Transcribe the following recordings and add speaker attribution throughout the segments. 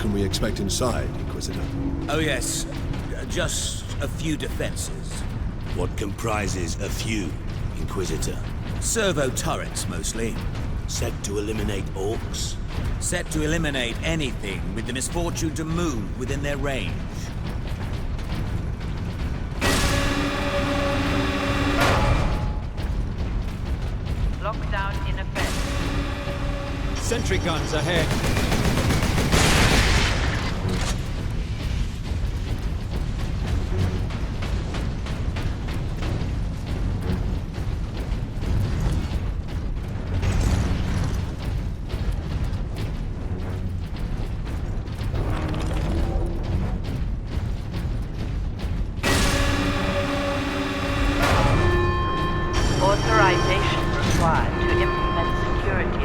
Speaker 1: can we expect inside, Inquisitor?
Speaker 2: Oh yes, just a few defenses.
Speaker 3: What comprises a few, Inquisitor?
Speaker 2: Servo turrets, mostly.
Speaker 3: Set to eliminate orcs?
Speaker 2: Set to eliminate anything with the misfortune to move within their range.
Speaker 4: Lockdown in effect.
Speaker 5: Sentry guns ahead.
Speaker 4: Authorization required to implement security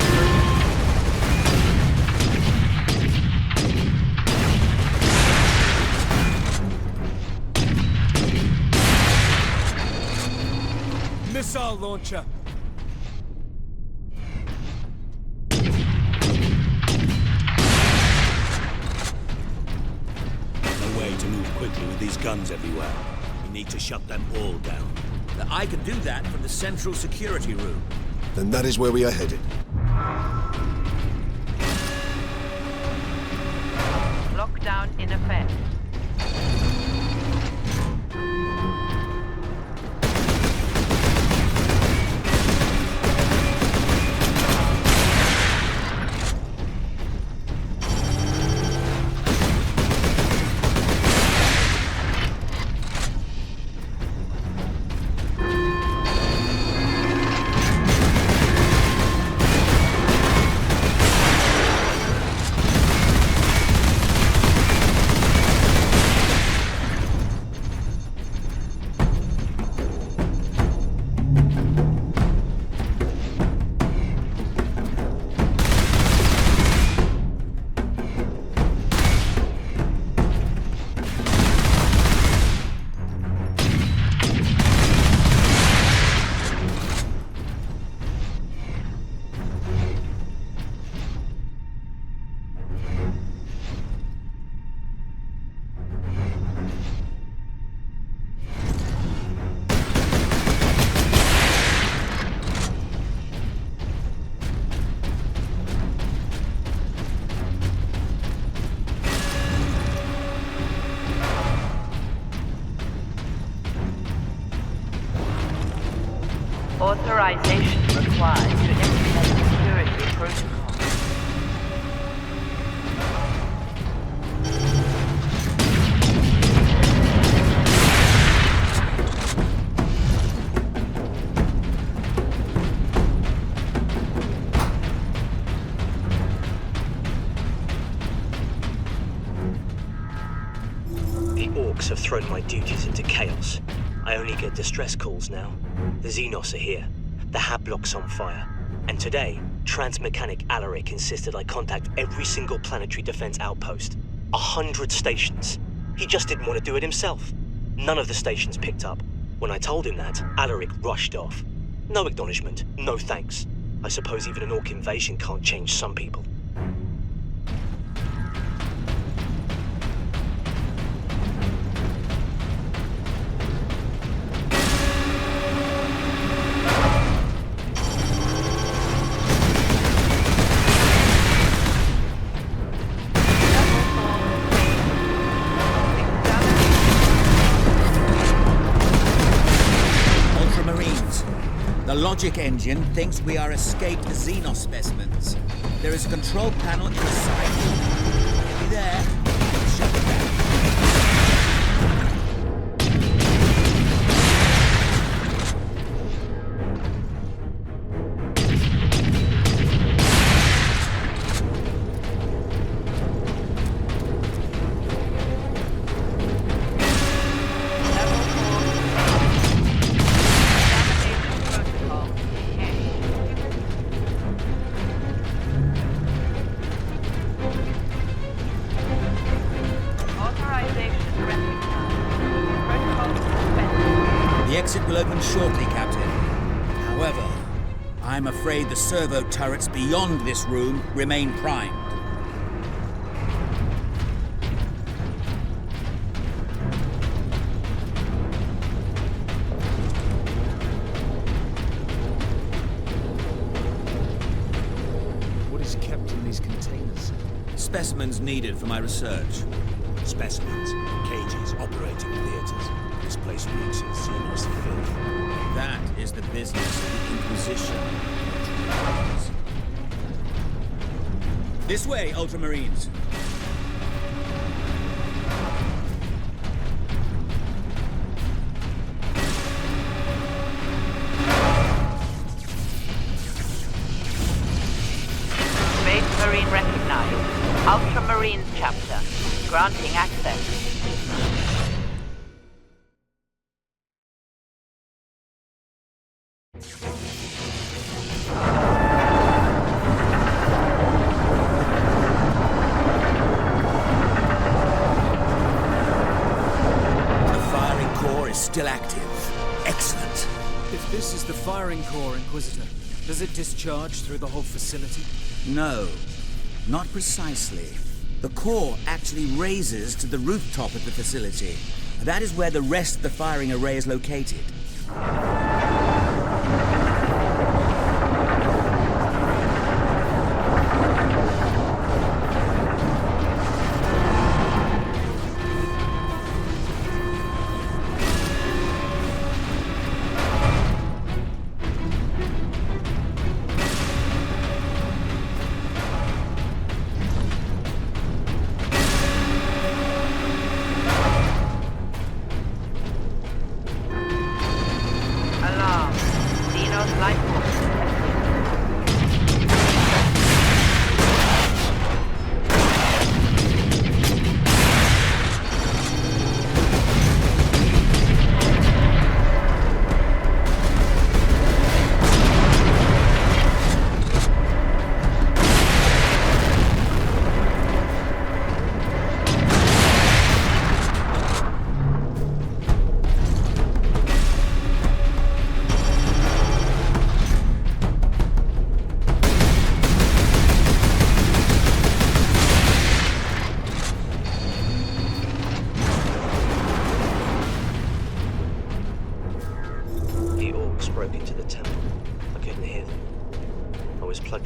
Speaker 5: Missile launcher.
Speaker 3: No way to move quickly with these guns everywhere. We need to shut them all down.
Speaker 2: I can do that from the central security room.
Speaker 1: Then that is where we are headed.
Speaker 4: lockdown in effect. Authorization required to implement security protocol.
Speaker 6: The orcs have thrown my duties into chaos. I only get distress calls now. The Xenos are here. The hab block's on fire. And today, Transmechanic Alaric insisted I contact every single planetary defense outpost. 100 stations. He just didn't want to do it himself. None of the stations picked up. When I told him that, Alaric rushed off. No acknowledgement, no thanks. I suppose even an orc invasion can't change some people.
Speaker 2: The logic engine thinks we are escaped Xenos specimens. There is a control panel in the side. Get me there. Shut it down. The exit will open shortly, Captain. However, I'm afraid the servo turrets beyond this room remain primed. specimens needed for my research?
Speaker 3: Specimens, cages, operating theaters. This place reeks of Xenos filth.
Speaker 2: That is the business of the Inquisition. This way, Ultramarines.
Speaker 4: Space Marine recognized. Ultramarines chapter. Granting access.
Speaker 2: Still active. Excellent.
Speaker 5: If this is the firing core, Inquisitor, does it discharge through the whole facility?
Speaker 2: No, not precisely. The core actually raises to the rooftop of the facility. That is where the rest of the firing array is located.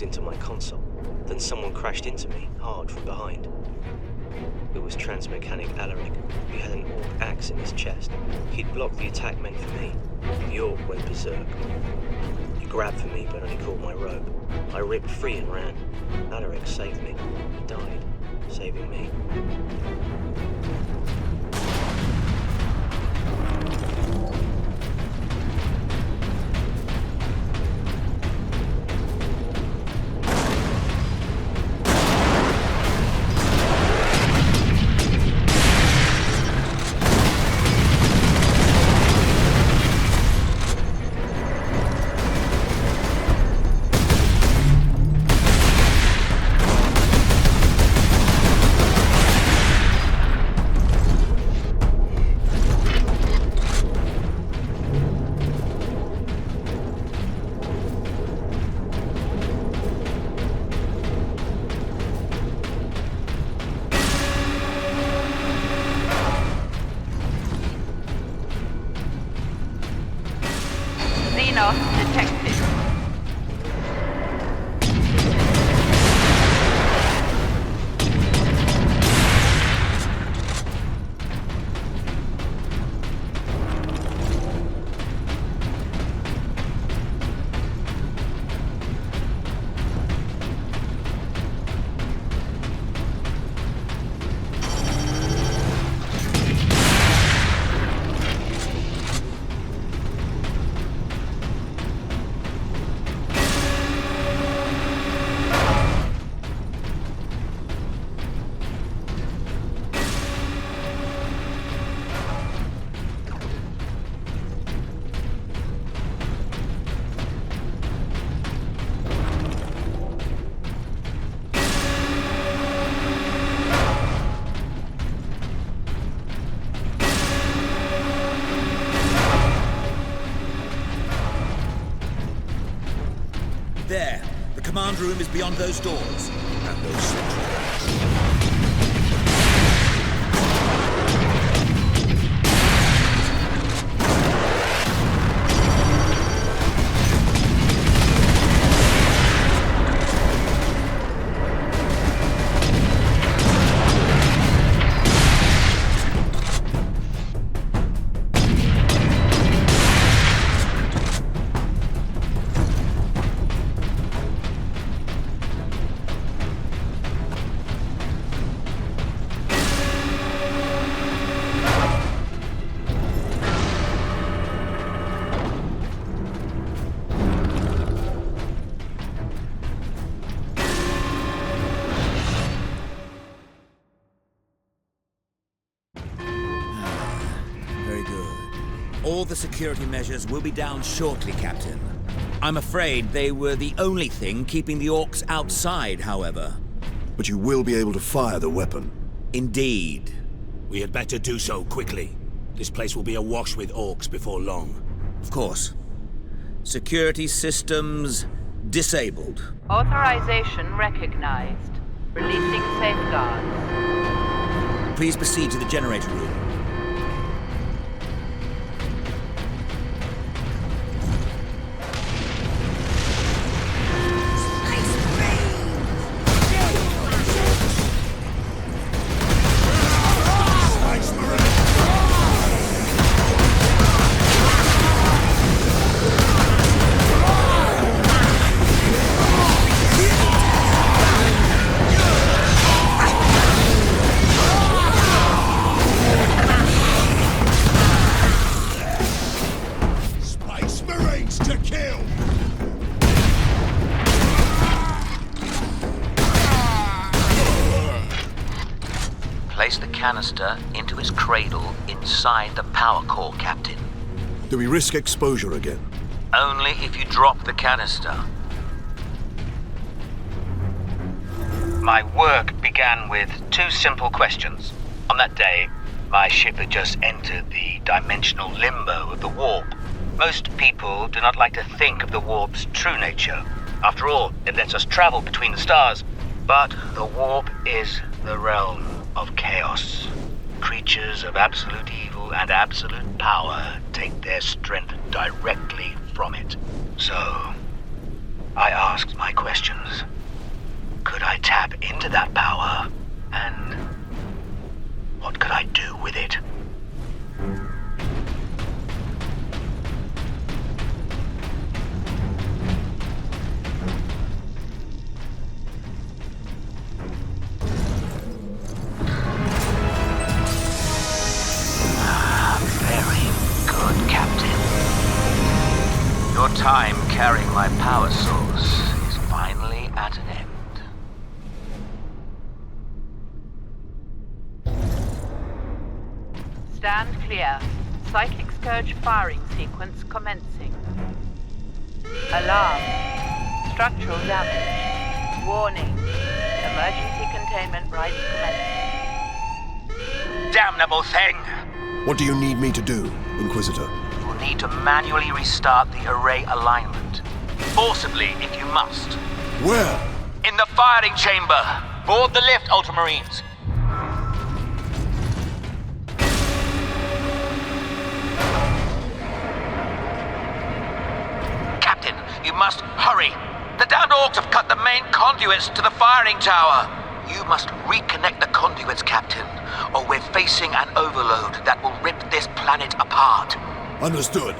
Speaker 6: Into my console. Then someone crashed into me, hard from behind. It was Transmechanic Alaric. He had an orc axe in his chest. He'd blocked the attack meant for me. The orc went berserk. He grabbed for me, but only caught my robe. I ripped free and ran. Alaric saved me. He died, saving me.
Speaker 4: Detected.
Speaker 2: There. The command room is beyond those doors.
Speaker 3: And those sentries.
Speaker 2: All the security measures will be down shortly, Captain. I'm afraid they were the only thing keeping the orcs outside, however.
Speaker 1: But you will be able to fire the weapon.
Speaker 2: Indeed.
Speaker 3: We had better do so quickly. This place will be awash with orcs before long.
Speaker 2: Of course. Security systems disabled.
Speaker 4: Authorization recognized. Releasing safeguards.
Speaker 2: Please proceed to the generator room.
Speaker 7: Place the canister into its cradle inside the power core, Captain.
Speaker 1: Do we risk exposure again?
Speaker 7: Only if you drop the canister. My work began with 2 simple questions. On that day, my ship had just entered the dimensional limbo of the warp. Most people do not like to think of the warp's true nature. After all, it lets us travel between the stars. But the warp is the realm of chaos. Creatures of absolute evil and absolute power take their strength directly from it. So, I asked my questions. Could I tap into that power? And what could I do with it? Your time carrying my power source is finally at an end.
Speaker 4: Stand clear. Psychic Scourge firing sequence commencing. Alarm. Structural damage. Warning. Emergency containment rights commencing.
Speaker 7: Damnable thing!
Speaker 1: What do you need me to do, Inquisitor?
Speaker 7: You'll need to manually restart the array alignment. Forcibly, if you must.
Speaker 1: Where?
Speaker 7: In the firing chamber. Board the lift, Ultramarines. Captain, you must hurry. The downed orcs have cut the main conduits to the firing tower. You must reconnect the conduits, Captain, or we're facing an overload that will rip this planet apart.
Speaker 1: Understood.